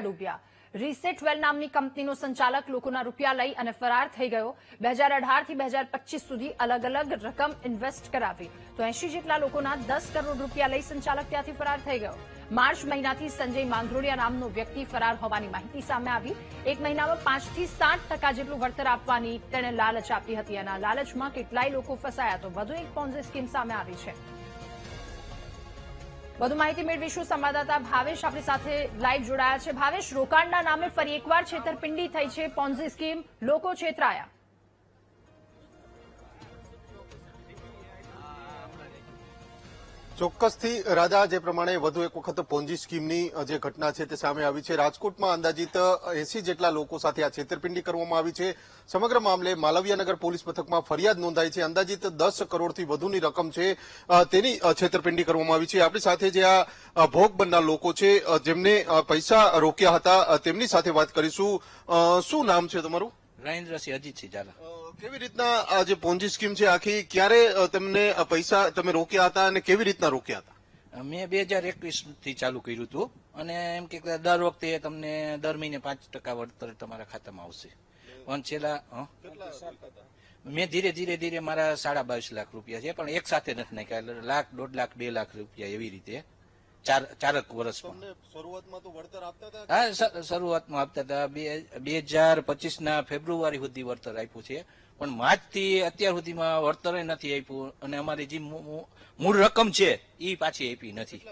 ડૂબ્યા। Reset વેલ નામની કંપનીનો સંચાલક લોકોના રૂપિયા લઈ અને ફરાર થઈ ગયો। 2018 થી 2025 સુધી અલગ અલગ રકમ ઇન્વેસ્ટ કરાવી તો 80 જેટલા લોકોના 10 કરોડ રૂપિયા લઈ સંચાલક ત્યાંથી ફરાર થઈ ગયો। માર્ચ મહિનાથી સંજય માંગરોળિયા નામનો વ્યક્તિ ફરાર હોવાની માહિતી સામે આવી। એક મહિનામાં 5 થી 7% જેટલું વળતર આપવાની તેણે લાલચ આપી હતી અને આ લાલચમાં કેટલાય લોકો ફસાયા તો વધુ એક પોન્ઝી સ્કીમ સામે આવી છે। વધુ માહિતી મેળવીશું। સંવાદદાતા ભાવેશ આપણી સાથે લાઈવ જોડાયા છે। ભાવેશ, રોકાણના નામે ફરી એકવાર છેતરપિંડી થઈ છે, પોન્ઝી સ્કીમ, લોકો છેતરાયા। ચોક્કસથી રાધા, જે પ્રમાણે વધુ એક વખત પોન્જી સ્કીમની જે ઘટના છે તે સામે આવી છે। રાજકોટમાં અંદાજિત 80 જેટલા લોકો સાથે આ છેતરપિંડી કરવામાં આવી છે। સમગ્ર મામલે માલવીયાનગર પોલીસ મથકમાં ફરિયાદ નોંધાઈ છે। અંદાજિત 10 કરોડથી વધુની રકમ છે તેની છેતરપિંડી કરવામાં આવી છે। આપણી સાથે જે આ ભોગ બનનાર લોકો છે જેમને પૈસા રોક્યા હતા તેમની સાથે વાત કરીશું। શું નામ છે તમારું? રાजेंद्रસિંહ અજીતસિંહ ઝાલા। કેવી રીતના આ જે પોન્જી સ્કીમ છે આખી, ક્યારે તમને પૈસા તમે રોક્યા હતા અને કેવી રીતના રોક્યા હતા? મેં 2021 થી ચાલુ કર્યું હતું અને એમ કે દર વખતે તમને દર મહિને 5% વળતર તમારા ખાતામાં આવશે। પણ છેલ્લા મેં ધીરે મારા 22.5 લાખ રૂપિયા છે, પણ એક સાથે નથી નાખ્યા। લાખ, 1.5 લાખ, 2 લાખ રૂપિયા એવી રીતે ચારક વર્ષમાં। શરૂઆતમાં તો વળતર આપતા હતા? હા, શરૂઆતમાં આપતા હતા। 2025 ના ફેબ્રુઆરી સુધી વળતર આપ્યું છે, પણ માર્ચ થી અત્યાર સુધીમાં વળતર નથી આપ્યું અને અમારી જે મૂળ રકમ છે એ પાછી આપી નથી।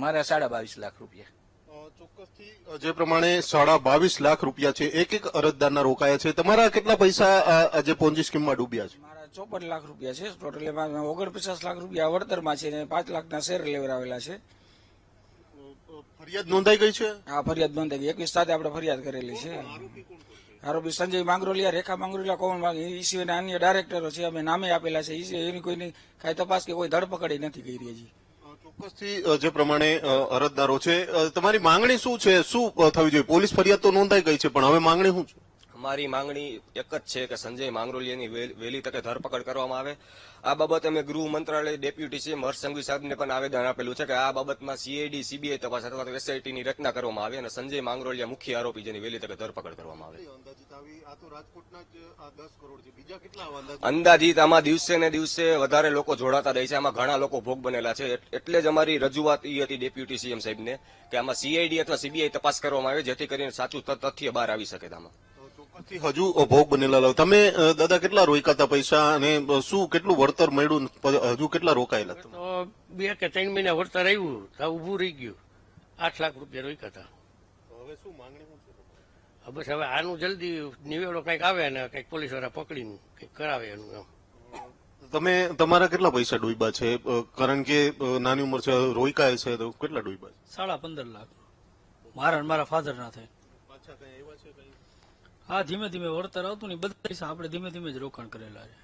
મારા 22.5 લાખ રૂપિયા। ચોક્કસથી જે પ્રમાણે 22.5 લાખ રૂપિયા છે એક અરજદારના રોકાયા છે। તમારા કેટલા પૈસા જે પોન્જી સ્કીમમાં ડૂબ્યા છે? 54 લાખ રૂપિયા છે ટોટલ। એમાં 49 લાખ રૂપિયા વળતરમાં છે અને 5 લાખના શેર લેવડાવેલા છે। ફરિયાદ નોંધાઈ ગઈ છે? આ ફરિયાદ નોંધાઈ ગઈ। 21 સાથે આપણે ફરિયાદ કરેલી છે। આરોપી સંજય માંગરોલિયા, રેખા માંગરોલિયા, કોમલ ઈસી અને અન્ય ડાયરેક્ટરો છે, અમે નામે આપેલા છે। એની કોઈની કઈ તપાસ કે કોઈ ધરપકડ નથી કરી હજી। ચોક્કસથી જે પ્રમાણે અરજદારો છે, તમારી માંગણી શું છે? શું થવી જોઈએ? પોલીસ ફરિયાદ તો નોંધાઈ ગઈ છે, પણ હવે માંગણી શું છે? અમારી માંગણી એક જ છે કે સંજય માંગરોલિયાની વહેલી તકે ધરપકડ કરવામાં આવે। આ બાબતે અમે ગૃહ મંત્રાલય ડેપ્યુટી સીએમ હર્ષ સંઘવી સાહેબને પણ આવેદન આપેલું છે કે આ બાબતમાં સીઆઈડી, સીબીઆઈ તપાસ અથવા તો એસઆઈટીની રચના કરવામાં આવે અને સંજય માંગરોલિયા મુખ્ય આરોપી જેની વહેલી તકે ધરપકડ કરવામાં આવે। અંદાજિત આમાં દિવસે ને દિવસે વધારે લોકો જોડાતા રહે છે। આમાં ઘણા લોકો ભોગ બનેલા છે, એટલે જ અમારી રજૂઆત એ હતી ડેપ્યુટી સીએમ સાહેબને કે આમાં સીઆઈડી અથવા સીબીઆઈ તપાસ કરવામાં આવે જેથી કરીને સાચું તથ્ય બહાર આવી શકે। આમાં હજુ ભોગ બનેલા તમે દાદા કેટલા રોક્યા હતા પૈસા અને શું કેટલું વળતર મળ્યું? હજુ કેટલા રોકાયેલા? તો 2 કે 3 મહિના વળતર આવ્યું તો ઉભું રહી ગયું। 8 લાખ રૂપિયા રોક્યા હતા। હવે શું માંગણી છે? બસ હવે આનું જલ્દી નિવેડો કઈક આવે ને કઈક પોલીસ વાળા પકડીને કઈક કરાવે એનું એમ। તમે તમારા કેટલા પૈસા ડૂબ્યા છે? કારણ કે નાની ઉંમર છે, રોકાય છે, તો કેટલા ડૂબ્યા છે? 15.5 લાખ મારા ફાધર ના થાય। હા, ધીમે ધીમે વળતર આવતું ને બધા પૈસા આપણે ધીમે જ રોકાણ કરેલા છે।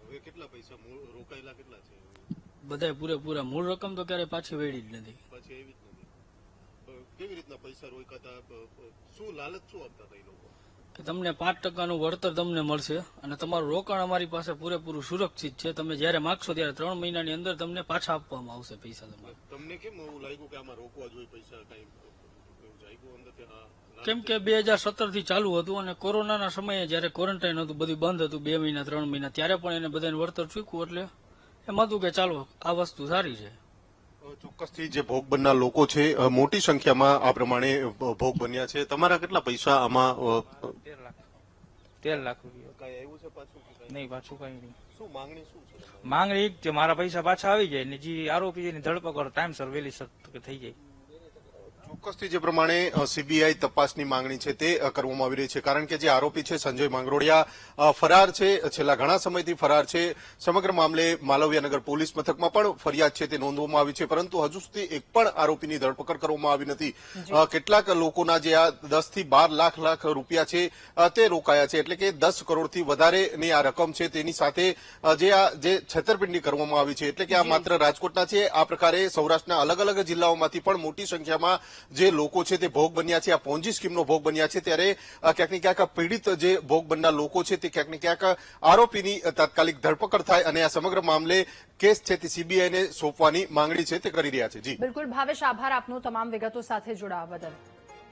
હવે કેટલા પૈસા રોકાયેલા કેટલા છે? બધા પૂરેપૂરા મૂળ રકમ તો ક્યારે પાછી વેડી જ નથી। પાછી એવી જ નથી। કેવી રીતના પૈસા રોક્યા હતા? શું લાલચ શું આપતા હતા એ લોકો? કે તમને 5%નું વળતર તમને મળશે અને તમારું રોકાણ અમારી પાસે પૂરેપૂરું સુરક્ષિત છે। તમે જયારે માગશો ત્યારે 3 મહિનાની અંદર તમને પાછા આપવામાં આવશે પૈસા તમારે। તમને કેમ એવું લાગ્યું કે આમાં રોકવા જોઈએ પૈસા? કઈ કેમ કે 2017 થી ચાલુ હતું અને કોરોનાના સમયે જયારે ક્વોરન્ટાઇન હતું, બધું બંધ હતું 2 મહિના 3 મહિના, ત્યારે પણ એને બધાને વળતર ચૂક્યું। એટલે એમ હતું કે ચાલો આ વસ્તુ સારી છે। ચોક્કસથી જે ભોગ બનનાર લોકો છે મોટી સંખ્યામાં આ પ્રમાણે ભોગ બન્યા છે। તમારા કેટલા પૈસા આમાં? 13 લાખ રૂપિયા કઈ આવ્યું છે પાછું? નહીં, પાછું કઈ નહીં। શું માંગણી શું છે? માંગણી એક છે મારા પૈસા પાછા આવી જાય ને જે આરોપી ની ધરપકડ ટાઈમસર વહેલી થઈ જાય। ચોક્કસથી જે પ્રમાણે સીબીઆઈ તપાસની માંગણી છે તે કરવામાં આવી રહી છે, કારણ કે જે આરોપી છે સંજય માંગરોળિયા ફરાર છે, છેલ્લા ઘણા સમયથી ફરાર છે। સમગ્ર મામલે માલવીયાનગર પોલીસ મથકમાં પણ ફરિયાદ છે તે નોંધવામાં આવી છે, પરંતુ હજુ સુધી એક પણ આરોપીની ધરપકડ કરવામાં આવી નથી। કેટલાક લોકોના જે આ 10 થી 12 લાખ રૂપિયા છે તે રોકાયા છે, એટલે કે 10 કરોડથી વધારેની આ રકમ છે। તેની સાથે જે છેતરપિંડી કરવામાં આવી છે, એટલે કે આ માત્ર રાજકોટના છે, આ પ્રકારે સૌરાષ્ટ્રના અલગ અલગ જિલ્લાઓમાંથી પણ મોટી સંખ્યામાં જે લોકો છે તે ભોગ બન્યા છે, આ પોન્જી સ્કીમનો ભોગ બન્યા છે। ત્યારે ક્યાંક ને ક્યાંક પીડિત જે ભોગ બનનાર લોકો છે તે ક્યાંક ને ક્યાંક આરોપીની તાત્કાલિક ધરપકડ થાય અને આ સમગ્ર મામલે કેસ છે તે સીબીઆઈને સોંપવાની માંગણી છે તે કરી રહ્યા છે। જી બિલકુલ ભાવેશ, આભાર આપનો તમામ વિગતો સાથે જોડાવા બદલ।